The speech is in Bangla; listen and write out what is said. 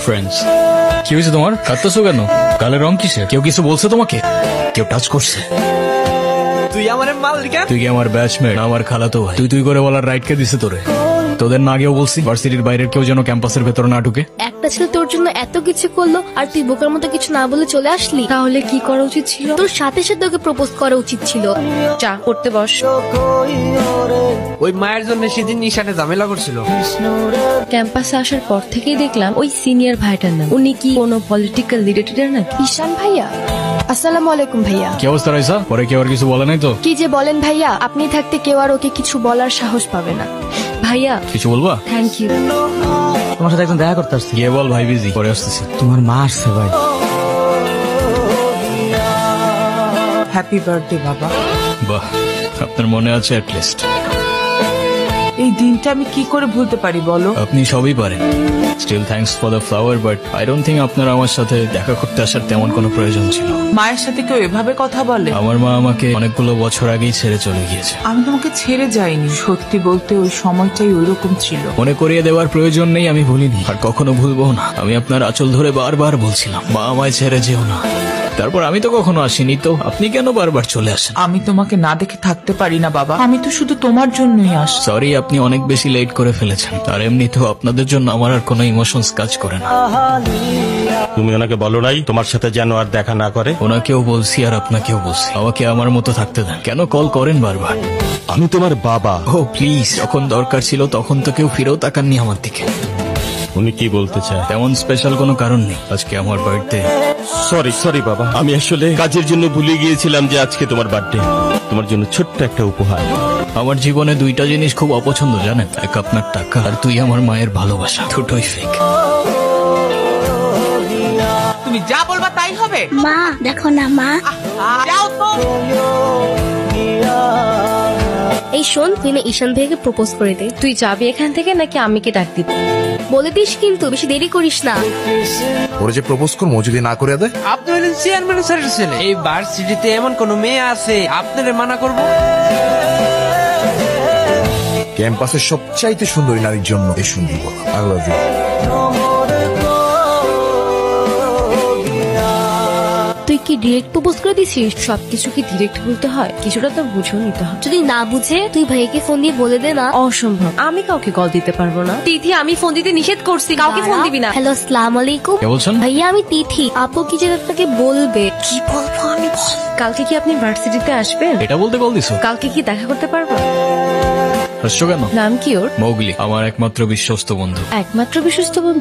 ফ্রেন্ডস, কি হয়েছে তোমার? কাঁদতেছো কেন? গালের রং কিসে? কেউ কিছু বলছে তোমাকে? কেউ টাচ করছে? তুই আমার মালিকা? তুই কি আমার ব্যাচমেট, আমার খালাতো ভাই? তুই করে বলার রাইট কে দিছে তোরে? তোদের না আগেও বলছি ভার্সিটির বাইরের কেউ যেন ক্যাম্পাসের ভেতরে না ঢুকে। একটা ছেলে তোর জন্য এত কিছু করলো আর তুই বোকার মতো কিছু না বলে চলে আসলি। তাহলে কি করা উচিত ছিল? তোর সাথে সাথে ওকে প্রপোজ করা উচিত ছিল। চা করতে বস। ওই মায়ের জন্য সেদিন নিশানে ঝামেলা করছিল। ক্যাম্পাসে আসার পর থেকেই দেখলাম ওই সিনিয়র ভাইটার নাম। উনি কি কোনো পলিটিক্যাল রিলেটেড নাকি? ঈশান ভাইয়া, আসসালামু আলাইকুম ভাইয়া। কি অবস্থা রাইসা? পরে কেউ আর কিছু বলে নাই তো? কি যে বলেন ভাইয়া, আপনি থাকতে কেউ আর ওকে কিছু বলার সাহস পাবে না। ভাইয়া কিছু বলবা? Thank you. তোমার সাথে একদম দেখা করতে আসছি। গিয়ে বল ভাই বিজি, পরে আসতেছি। তোমার মা আসছে ভাই। হ্যাপি বার্থডে বাবা। বাহ, আপনার মনে আছে অ্যাট লিস্ট। এই দিনটা আমি কি করে ভুলতে পারি বলো? আপনি সবই পারেন। Still thanks for the flower, but I don't think আপনার আমার সাথে দেখা করতে আসার তেমন কোনো প্রয়োজন ছিল। মায়ের সাথে কেউ এভাবে কথা বলে? আমার মা আমাকে অনেকগুলো বছর আগেই ছেড়ে চলে গিয়েছে। আমি তোমাকে ছেড়ে যাইনি, সত্যি বলতে ওই সময়টাই ওইরকম ছিল। মনে করিয়ে দেওয়ার প্রয়োজন নেই, আমি ভুলিনি আর কখনো ভুলবো না। আমি আপনার আঁচল ধরে বারবার বলছিলাম, মা আমায় ছেড়ে যেও না। তারপর আমি তো কখনো আসিনি, তো আপনি কেন বারবার চলে আসেন? আমি তোমাকে না দেখে থাকতে পারি না বাবা, আমি তো শুধু তোমার জন্যই আস। সরি, আপনি অনেক বেশি লেট করে ফেলেছেন। আর এমনিতেও আপনাদের জন্য আমার আর কোনো ইমোশনস কাজ করে না। তুমি ওনাকে বলো নাই তোমার সাথে যেন আর দেখা না করে? ওনাকেও বলছি আর আপনাকেও বলছি, আমাকে আমার মতো থাকতে দেন। কেন কল করেন বারবার? আমি তোমার বাবা। ও প্লিজ, যখন দরকার ছিল তখন তো কেউ ফিরেও তাকাননি আমার দিকে। উনি কি বলতে চায়? তেমন স্পেশাল কোনো কারণ নেই, আজকে আমার বার্থডে। সরি বাবা, আমি আসলে কাজের জন্য ভুলে গিয়েছিলাম যে আজকে তোমার বার্থডে। তোমার জন্য ছোট্ট একটা উপহার। আমার জীবনে দুইটা জিনিস খুব অপছন্দ জানেন, এক আপনার টাকা আর তুই আমার মায়ের ভালোবাসা। দুটোই ফেক। তুমি যা বলবা তাই হবে। মা দেখো না মা। যাও তো। এই শোন, তুই না ঈশান ভাইকে প্রপোজ করে দে। তুই যাবি এখান থেকে নাকি আমি কি ডাক দিব? বলে দিস কিন্তু, বেশি দেরি করিস না। ওরা যে প্রপোজ করবো যদি না করে দেয়? আপনি হলেন চেয়ারম্যান স্যারের ছেলে। এই ভার্সিটিতে এমন কোন মেয়ে আছে আপনারে মানা করবো? ক্যাম্পাসের সবচাইতে সুন্দরী নারীর জন্য এই সুন্দর কথা। I love you. তুই কি ডিরেক্ট প্রপোজ করে দিছিস? সবকিছু কি ডিরেক্ট বলতে হয়? কিছুটা তো বুঝেও নিতে হয়। যদি না বুঝে তুই ভাইকে ফোন দিয়ে বলে দে না। অসম্ভব, আমি কাউকে কল দিতে পারবো না। তিথি, আমি ফোন দিতে নিষেধ করছি, কাউকে ফোন দিবি না। হ্যালো, আসসালামু আলাইকুম। কে বলছেন? ভাইয়া আমি তিথি। আপু কি যেন আপনাকে বলবে। কি বলবো আমি? কালকে কি আপনি ভার্সিটিতে আসবেন? এটা বলতে কল দিছো? কালকে কি দেখা করতে পারবো? হাসছো কেন? নাম কি ওর? মৌগলি, আমার একমাত্র বিশ্বস্ত বন্ধু। একমাত্র বিশ্বস্ত বন্ধু?